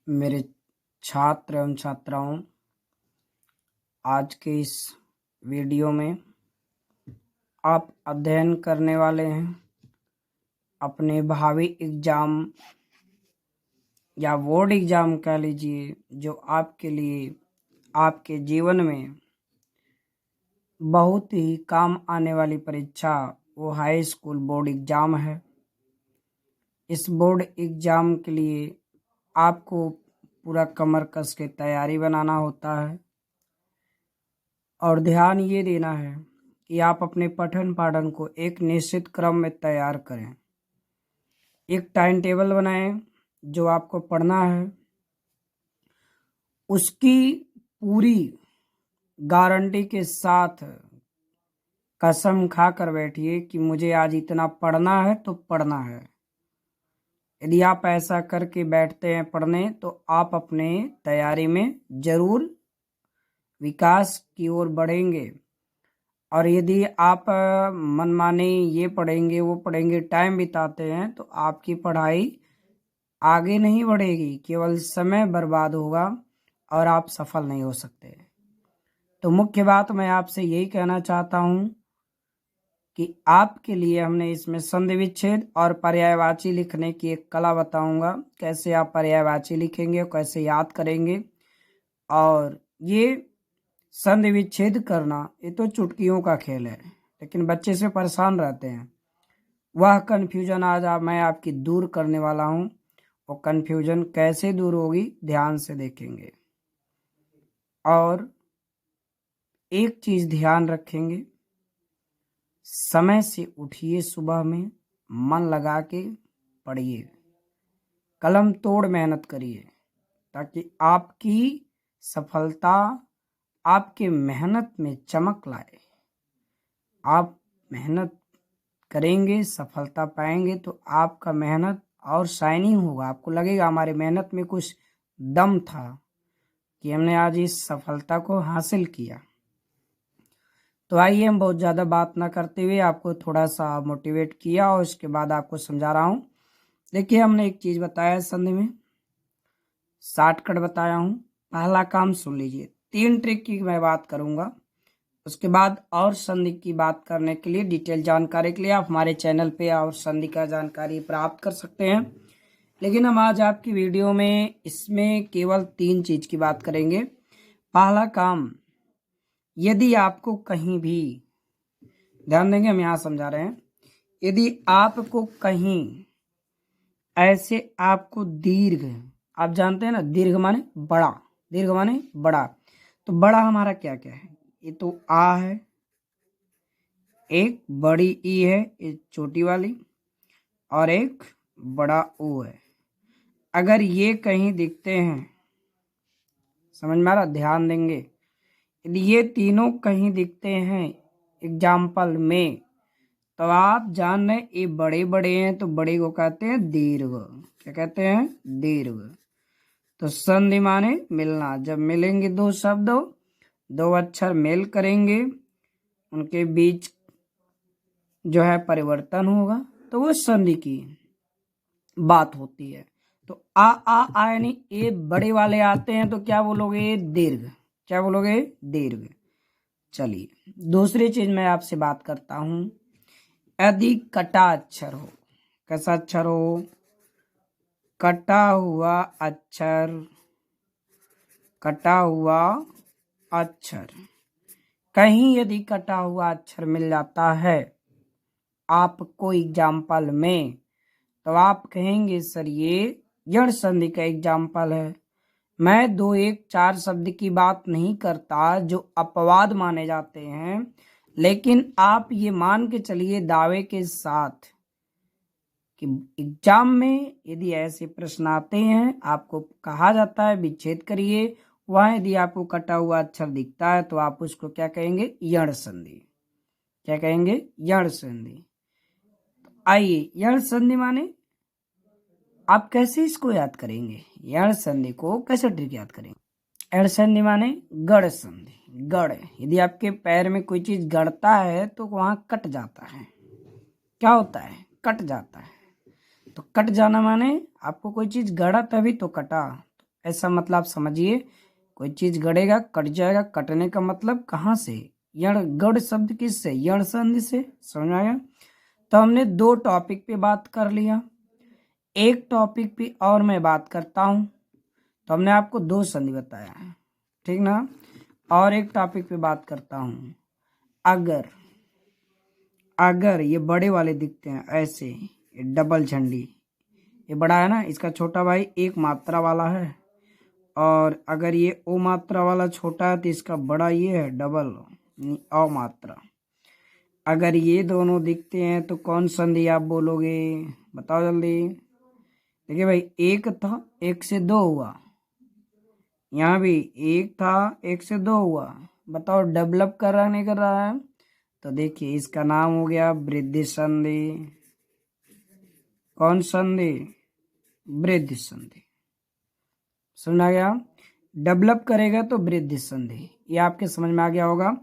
मेरे छात्र एवं छात्राओं, आज के इस वीडियो में आप अध्ययन करने वाले हैं अपने भावी एग्जाम या बोर्ड एग्जाम कह लीजिए, जो आपके लिए आपके जीवन में बहुत ही काम आने वाली परीक्षा वो हाई स्कूल बोर्ड एग्जाम है। इस बोर्ड एग्जाम के लिए आपको पूरा कमर कस के तैयारी बनाना होता है और ध्यान ये देना है कि आप अपने पठन पाठन को एक निश्चित क्रम में तैयार करें। एक टाइम टेबल बनाएं जो आपको पढ़ना है, उसकी पूरी गारंटी के साथ कसम खा कर बैठिए कि मुझे आज इतना पढ़ना है तो पढ़ना है। यदि आप ऐसा करके बैठते हैं पढ़ने तो आप अपने तैयारी में जरूर विकास की ओर बढ़ेंगे। और यदि आप मनमाने ये पढ़ेंगे वो पढ़ेंगे, टाइम बिताते हैं, तो आपकी पढ़ाई आगे नहीं बढ़ेगी, केवल समय बर्बाद होगा और आप सफल नहीं हो सकते। तो मुख्य बात मैं आपसे यही कहना चाहता हूं कि आपके लिए हमने इसमें संधि विच्छेद और पर्यायवाची लिखने की एक कला बताऊंगा। कैसे आप पर्यायवाची लिखेंगे, कैसे याद करेंगे। और ये संधि विच्छेद करना ये तो चुटकियों का खेल है, लेकिन बच्चे से परेशान रहते हैं। वह कन्फ्यूजन आज मैं आपकी दूर करने वाला हूं। वो कन्फ्यूजन कैसे दूर होगी, ध्यान से देखेंगे। और एक चीज ध्यान रखेंगे, समय से उठिए, सुबह में मन लगा के पढ़िए, कलम तोड़ मेहनत करिए, ताकि आपकी सफलता आपके मेहनत में चमक लाए। आप मेहनत करेंगे, सफलता पाएंगे, तो आपका मेहनत और शाइनिंग होगा। आपको लगेगा हमारी मेहनत में कुछ दम था कि हमने आज इस सफलता को हासिल किया। तो आइए हम बहुत ज़्यादा बात ना करते हुए आपको थोड़ा सा मोटिवेट किया और उसके बाद आपको समझा रहा हूँ। देखिए, हमने एक चीज़ बताया संधि में, शॉर्टकट बताया हूँ। पहला काम सुन लीजिए, 3 ट्रिक की मैं बात करूँगा। उसके बाद और संधि की बात करने के लिए, डिटेल जानकारी के लिए आप हमारे चैनल पे और संधि का जानकारी प्राप्त कर सकते हैं। लेकिन हम आज आपकी वीडियो में इसमें केवल 3 चीज़ की बात करेंगे। पहला काम, यदि आपको कहीं भी, ध्यान देंगे हम यहाँ समझा रहे हैं, यदि आपको कहीं ऐसे आपको दीर्घ, आप जानते हैं ना दीर्घ माने बड़ा, दीर्घ माने बड़ा, तो बड़ा हमारा क्या क्या है, ये तो आ है, एक बड़ी ई है ये छोटी वाली, और एक बड़ा ओ है। अगर ये कहीं दिखते हैं, समझ में आ रहा, ध्यान देंगे, यदि ये तीनों कहीं दिखते हैं एग्जाम्पल में, तो आप जान रहे ये बड़े बड़े हैं, तो बड़े को कहते हैं दीर्घ। क्या कहते हैं? दीर्घ। तो संधि माने मिलना, जब मिलेंगे दो शब्द, दो अक्षर मेल करेंगे, उनके बीच जो है परिवर्तन होगा, तो वो संधि की बात होती है। तो आ यानी ये बड़े वाले आते हैं तो क्या बोलोगे? दीर्घ। क्या बोलोगे? दीर्घ। चलिए, दूसरी चीज मैं आपसे बात करता हूं। यदि कटा अक्षर हो, कैसा अक्षर हो? कटा हुआ अक्षर, कटा हुआ अक्षर, कहीं यदि कटा हुआ अक्षर मिल जाता है आपको एग्जाम्पल में, तो आप कहेंगे सर ये यण संधि का एग्जाम्पल है। मैं 2 1 4 शब्द की बात नहीं करता जो अपवाद माने जाते हैं, लेकिन आप ये मान के चलिए दावे के साथ कि एग्जाम में यदि ऐसे प्रश्न आते हैं, आपको कहा जाता है विच्छेद करिए, वहां यदि आपको कटा हुआ अक्षर दिखता है तो आप उसको क्या कहेंगे? यण संधि। क्या कहेंगे? यण संधि। आइए, यण संधि माने आप कैसे इसको याद करेंगे? यण संधि को कैसे ट्रिक याद करेंगे? यण संधि माने गढ़ संधि। गढ़, यदि आपके पैर में कोई चीज गड़ता है तो वहां कट जाता है। क्या होता है? कट जाता है। तो कट जाना माने आपको कोई चीज गड़ा तभी तो कटा। ऐसा मतलब आप समझिए, कोई चीज गड़ेगा कट जाएगा, कटने का मतलब कहाँ से, यण गढ़ शब्द किससे, यण संधि से। समझ में आया। तो हमने 2 टॉपिक पे बात कर लिया, एक टॉपिक पे और मैं बात करता हूँ। तो हमने आपको 2 संधि बताया है, ठीक ना। और एक टॉपिक पे बात करता हूँ। अगर ये बड़े वाले दिखते हैं ऐसे, ये डबल झंडी, ये बड़ा है ना, इसका छोटा भाई एक मात्रा वाला है, और अगर ये ओ मात्रा वाला छोटा है तो इसका बड़ा ये है डबल अ मात्रा। अगर ये दोनों दिखते हैं तो कौन संधि आप बोलोगे, बताओ जल्दी। देखिए भाई, एक था, एक से 2 हुआ, यहाँ भी एक था, एक से 2 हुआ। बताओ डेवलप कर रहा है नहीं कर रहा है। तो देखिए इसका नाम हो गया वृद्धि संधि। कौन संधि, वृद्धि संधि। समझ आ गया। डेवलप करेगा तो वृद्धि संधि, ये आपके समझ में आ गया होगा।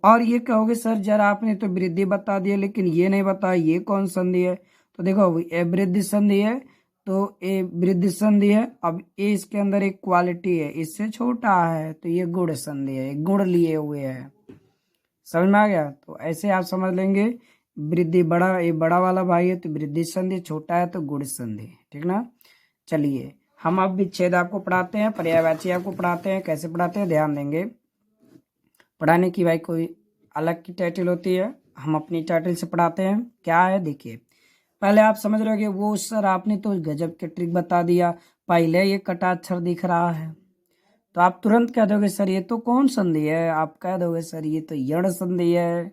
और ये कहोगे सर जरा आपने तो वृद्धि बता दिया लेकिन ये नहीं बताया ये कौन संधि है। तो देखो ये वृद्धि संधि है, तो ये वृद्धि संधि है। अब ये इसके अंदर एक क्वालिटी है, इससे छोटा है तो ये गुण संधि है, गुण लिए हुए है। समझ में आ गया। तो ऐसे आप समझ लेंगे, वृद्धि बड़ा, ये बड़ा वाला भाई है तो वृद्धि संधि, छोटा है तो गुण संधि, ठीक ना। चलिए हम अब विच्छेद आपको पढ़ाते हैं, पर्यायवाची आपको पढ़ाते हैं। कैसे पढ़ाते हैं ध्यान देंगे। पढ़ाने की भाई कोई अलग की टाइटल होती है, हम अपनी टाइटल से पढ़ाते हैं। क्या है देखिए, पहले आप समझ रहे हो वो सर आपने तो गजब के ट्रिक बता दिया, पहले ये कटा अक्षर दिख रहा है तो आप तुरंत कह दोगे सर ये तो कौन संधि है, आप कह दोगे सर ये तो यण संधि है।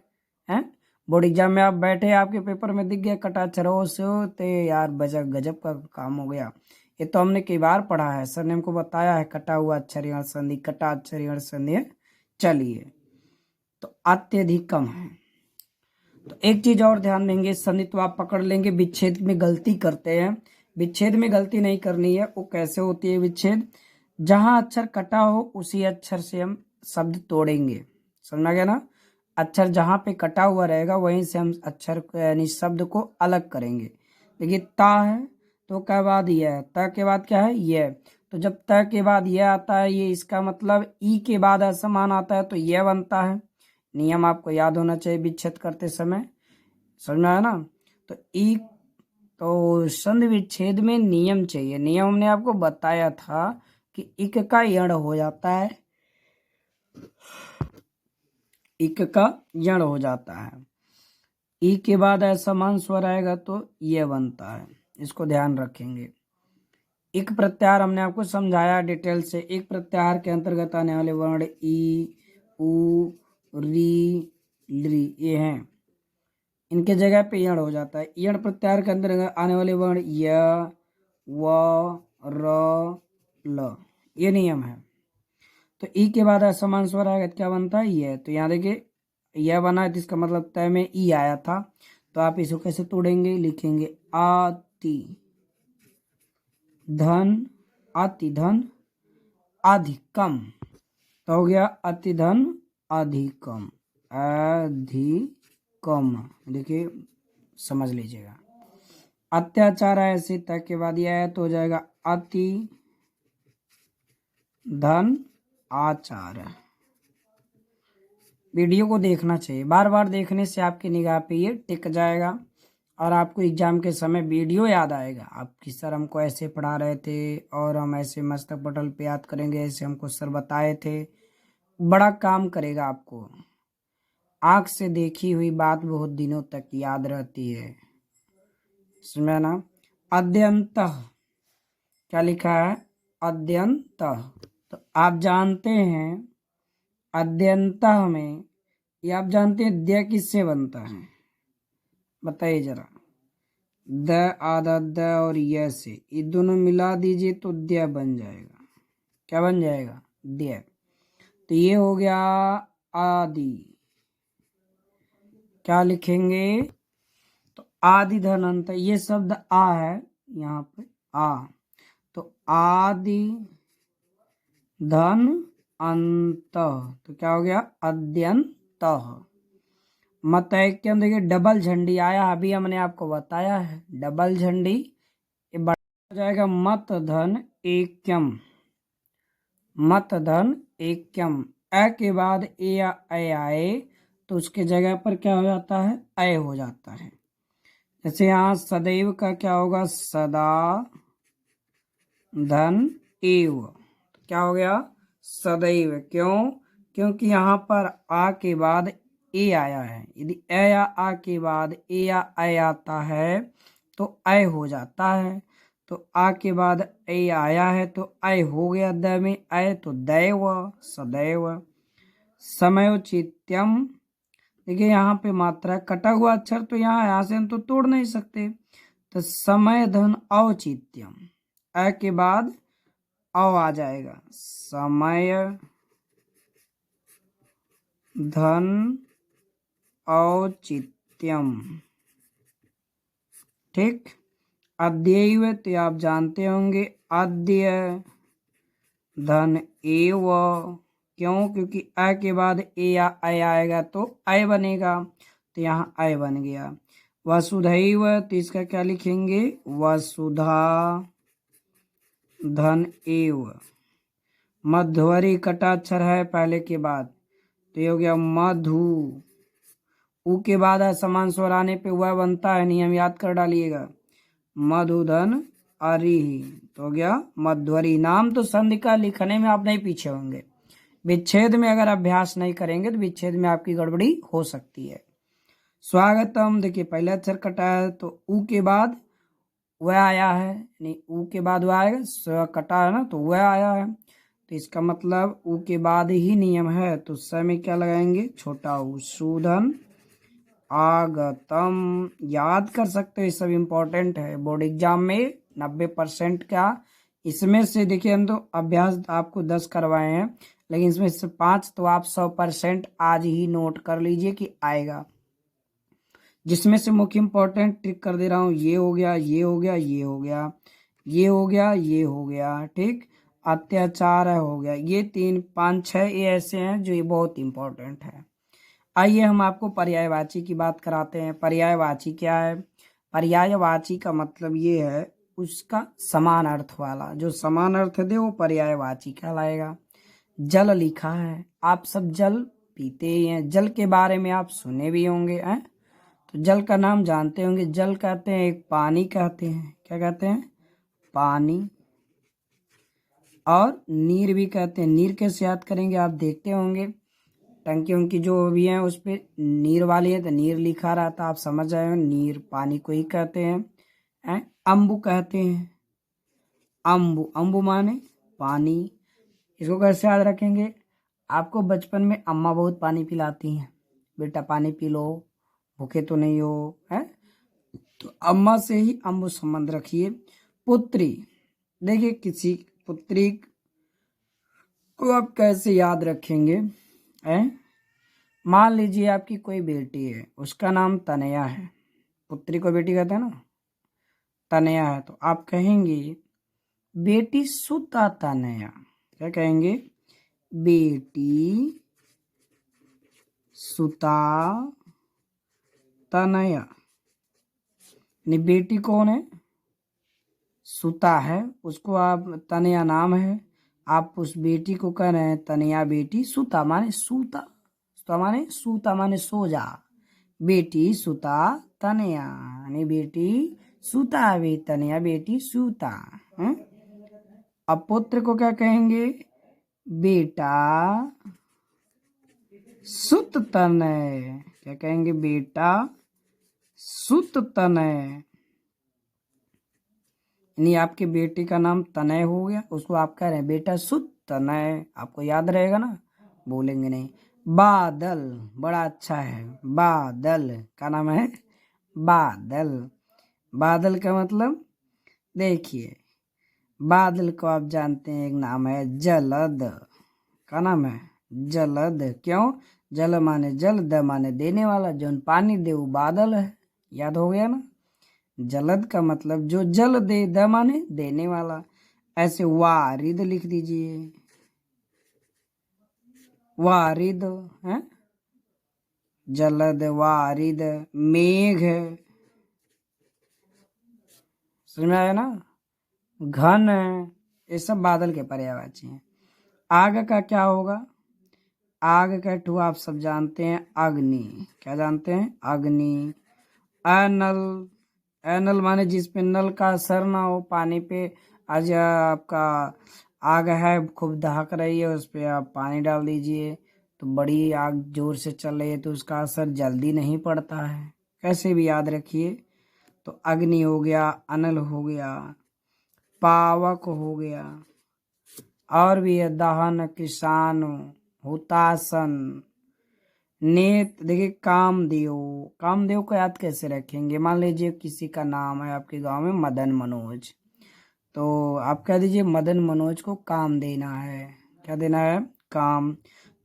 हैं, बोर्ड एग्जाम में आप बैठे, आपके पेपर में दिख गया कटा अक्षर हो से होते, यार गजब गजब का काम हो गया। ये तो हमने कई बार पढ़ा है, सर ने हमको बताया है कटा हुआ अक्षर यण संधि, कटा अक्षर यण संधि है। चलिए, तो अत्यधिक कम है। तो एक चीज और ध्यान देंगे, संधि तो आप पकड़ लेंगे, विच्छेद में गलती करते हैं। विच्छेद में गलती नहीं करनी है। वो कैसे होती है विच्छेद, जहां अक्षर कटा हो उसी अक्षर से हम शब्द तोड़ेंगे। समझा गया ना। अक्षर जहां पे कटा हुआ रहेगा वहीं से हम अक्षर यानी शब्द को अलग करेंगे। देखिए ता है तो के बाद यह है, त के बाद क्या है यह। तो जब त के बाद यह आता है, ये इसका मतलब ई के बाद असमान आता है तो यह बनता है। नियम आपको याद होना चाहिए विच्छेद करते समय। समझ में आया ना। तो ई, तो संधि विच्छेद में नियम चाहिए। नियम हमने आपको बताया था कि इक का यण हो जाता है, इक का यण हो जाता है, ई के बाद असमान स्वर आएगा तो यह बनता है। इसको ध्यान रखेंगे। इक प्रत्याहार हमने आपको समझाया डिटेल से। इक प्रत्याहार के अंतर्गत आने वाले वर्ण ई, उ, री, ली ये हैं, इनके जगह पे यण हो जाता है। यण प्रत्याहार के अंतर्गत आने वाले वर्ण य, व, र, ल, ये नियम है। तो ई के बाद असमान स्वर आएगा तो क्या बनता है यह। तो यहाँ देखिए यह बना है तो इसका मतलब तय में ई आया था। तो आप इसको कैसे तोड़ेंगे, लिखेंगे अति धन, अति धन अधिकम। तो हो गया अति धन अधिकम, अधिकम। देखिए समझ लीजिएगा। अत्याचार है ऐसे तक के बाद यह है तो हो जाएगा अति धन आचार। वीडियो को देखना चाहिए, बार बार देखने से आपकी निगाह पे ये टिक जाएगा और आपको एग्जाम के समय वीडियो याद आएगा। आपकी सर हमको ऐसे पढ़ा रहे थे और हम ऐसे मस्तक पटल पे याद करेंगे, ऐसे हमको सर बताए थे। बड़ा काम करेगा आपको। आंख से देखी हुई बात बहुत दिनों तक याद रहती है। समझा ना। अद्यंतः, क्या लिखा है अद्यंतः। तो आप जानते हैं अद्यंतः में, ये आप जानते हैं द्य किससे बनता है, बताइए जरा। द, आधा द और य से, ये दोनों मिला दीजिए तो द्य बन जाएगा। क्या बन जाएगा, द्य। तो ये हो गया आदि। क्या लिखेंगे, तो आदि धन अंत, ये शब्द आ है यहाँ पे आ, तो आदि धन अंत, तो क्या हो गया अद्यंत। मत ऐक्यम, देखिए डबल झंडी आया, अभी हमने आपको बताया है डबल झंडी, ये बढ़ जाएगा मत धन ऐक्यम। मत धन एक्यम। अ के बाद ए या ऐ आए तो उसके जगह पर क्या हो जाता है, ऐ हो जाता है। जैसे यहाँ सदैव का क्या होगा, सदा धन एव, क्या हो गया, सदैव। क्यों, क्योंकि यहाँ पर आ के बाद ए आया है। यदि ए या आ के बाद ए या ऐ आता है तो ऐ हो जाता है। तो आ के बाद ए आया है तो ऐ हो गया द में ऐ, तो दैव, सदैव। समयोचित्यम, देखिए यहाँ पे मात्रा कटा हुआ अक्षर, तो यहाँ से हम तो तोड़ नहीं सकते। तो समय धन औचित्यम, अ के बाद औ आ जाएगा, समय धन औचित्यम। ठीक। अद्यैव, तो आप जानते होंगे अद्य धन एव। क्यों, क्योंकि अ के बाद ए या ऐ आएगा तो ऐ बनेगा, तो यहाँ ऐ बन गया। वसुधैव, तो इसका क्या लिखेंगे, वसुधा धन एव। मध्वरी कटाक्षर है पहले के बाद, तो ये हो गया मधु। उ के बाद समान स्वर आने पे वह बनता है, नियम याद कर डालिएगा। मधुधन अरि, तो हो गया मध्वरी। नाम तो संधि का लिखने में आप नहीं पीछे होंगे, विच्छेद में अगर अभ्यास नहीं करेंगे तो विच्छेद में आपकी गड़बड़ी हो सकती है। स्वागतम, देखिए पहले अक्षर कटा है तो उ के बाद वह आया है, नहीं उ के बाद वह आएगा, स्व कटा है ना तो वह आया है, तो इसका मतलब उ के बाद ही नियम है, तो स में क्या लगाएंगे, छोटा उ। शूधन आगतम, याद कर सकते हो, ये सब इम्पोर्टेंट है बोर्ड एग्जाम में 90% का। इसमें से देखिए हम तो अभ्यास आपको 10 करवाए हैं, लेकिन इसमें से 5 तो आप 100% आज ही नोट कर लीजिए कि आएगा। जिसमें से मुख्य इम्पोर्टेंट ट्रिक कर दे रहा हूँ, ये हो गया, ये हो गया, ये हो गया, ये हो गया, ये हो गया। ठीक। अत्याचार हो गया, ये 3 5 6 ये ऐसे हैं जो ये बहुत इंपॉर्टेंट है। आइए हम आपको पर्यायवाची की बात कराते हैं। पर्यायवाची क्या है, पर्यायवाची का मतलब ये है उसका समान अर्थ वाला, जो समान अर्थ दे वो पर्यायवाची कहलाएगा। जल लिखा है, आप सब जल पीते ही हैं, जल के बारे में आप सुने भी होंगे हैं, तो जल का नाम जानते होंगे। जल कहते हैं एक पानी कहते हैं, क्या कहते हैं, पानी। और नीर भी कहते हैं। नीर कैसे याद करेंगे, आप देखते होंगे टंकी उनकी जो भी है उस पर नीर वाली है तो नीर लिखा रहता, आप समझ रहे हो, नीर पानी को ही कहते हैं। अम्बु कहते हैं, अम्बु, अम्बु माने पानी। इसको कैसे याद रखेंगे, आपको बचपन में अम्मा बहुत पानी पिलाती हैं, बेटा पानी पी लो, भूखे तो नहीं हो, है, तो अम्मा से ही अम्बु संबंध रखिए। पुत्री, देखिए किसी पुत्री को आप कैसे याद रखेंगे, है, मान लीजिए आपकी कोई बेटी है, उसका नाम तनया है, पुत्री को बेटी कहते हैं ना, तनया है, तो आप कहेंगे बेटी सुता तनया। क्या कहेंगे, बेटी सुता तनया। बेटी कौन है, सुता है, उसको आप, तनया नाम है, आप उस बेटी को कह रहे हैं तनया बेटी। सुता माने सूता, सुता माने सूता माने सो जा, बेटी सुता तनया, यानी बेटी सुता भी, तनया बेटी सूता। अब पुत्र को क्या कहेंगे, बेटा सुत तनय। क्या कहेंगे, बेटा सुत तनय, यानी आपके बेटे का नाम तनय हो गया, उसको आप कह रहे हैं बेटा सुत तनय। आपको याद रहेगा ना, बोलेंगे नहीं। बादल, बड़ा अच्छा है, बादल का नाम है बादल। बादल का मतलब देखिए, बादल को आप जानते हैं एक नाम है जलद, का नाम है जलद। क्यों, जल माने जल, द माने देने वाला, जो पानी दे वो बादल है, याद हो गया ना। जलद का मतलब जो जल दे, द माने देने वाला। ऐसे वारिद लिख दीजिए, वारिद है, जलद वारिद। मेघ, समझ में आया ना, घन, ये सब बादल के पर्यायवाची हैं। आग का क्या होगा? आग का ठू आप सब जानते हैं, अग्नि। क्या जानते हैं? अग्नि। अनल, अनल माने जिस पे नल का असर ना हो पानी पे। आज आपका आग है, खूब दहक रही है, उस पे आप पानी डाल दीजिए तो बड़ी आग जोर से चल रही है तो उसका असर जल्दी नहीं पड़ता है। कैसे भी याद रखिए। तो अग्नि हो गया, अनल हो गया, पावक हो गया, और भी है दहन, किसान, हुतासन, नेत। देखिए कामदेव, कामदेव को याद कैसे रखेंगे? मान लीजिए किसी का नाम है आपके गांव में मदन मनोज, तो आप कह दीजिए मदन मनोज को काम देना है। क्या देना है? काम।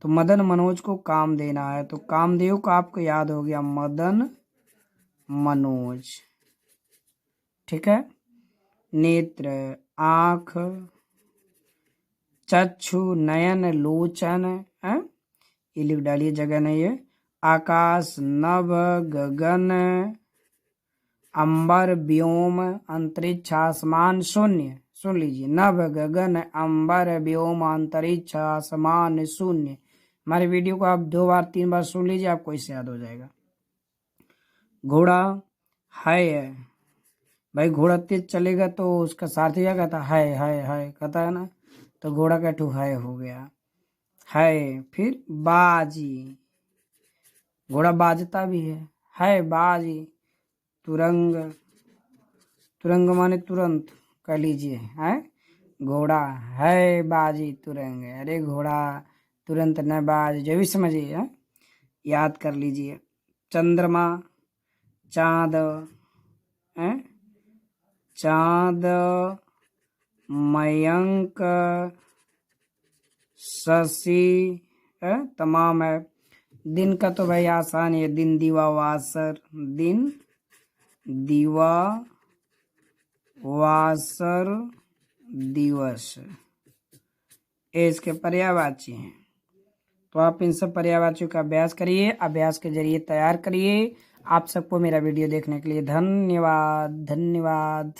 तो मदन मनोज को काम देना है तो कामदेव का आपको याद हो गया मदन मनोज। ठीक है। नेत्र, आंख, चक्षु, नयन, लोचन है, ये लिख डालिए, जगह नहीं है। आकाश, नभ, गगन, अंबर, व्योम, अंतरिक्ष, आसमान, शून्य। सुन लीजिए, नभ, गगन, अंबर, व्योम, अंतरिक्ष, आसमान, शून्य। हमारे वीडियो को आप 2 बार 3 बार सुन लीजिए, आपको इससे याद हो जाएगा। घोड़ा है भाई, घोड़ा तेज चलेगा तो उसका सारथी क्या कहता है कहता है ना, तो घोड़ा का ठू है हो गया है। फिर बाजी, घोड़ा बाजता भी है बाजी। तुरंग, तुरंग माने तुरंत, कह लीजिए है। घोड़ा है बाजी तुरंग, अरे घोड़ा तुरंत न बाज, जो भी समझिए है? याद कर लीजिए। चंद्रमा, चांद है, चांद, मयंक, शशि है, तमाम है। दिन का तो भाई आसान है, दिन दिवा वासर, दिन दिवा वासर दिवस, ये इसके पर्यायवाची हैं। तो आप इन सब पर्यायवाचियों का अभ्यास करिए, अभ्यास के जरिए तैयार करिए। आप सबको मेरा वीडियो देखने के लिए धन्यवाद, धन्यवाद।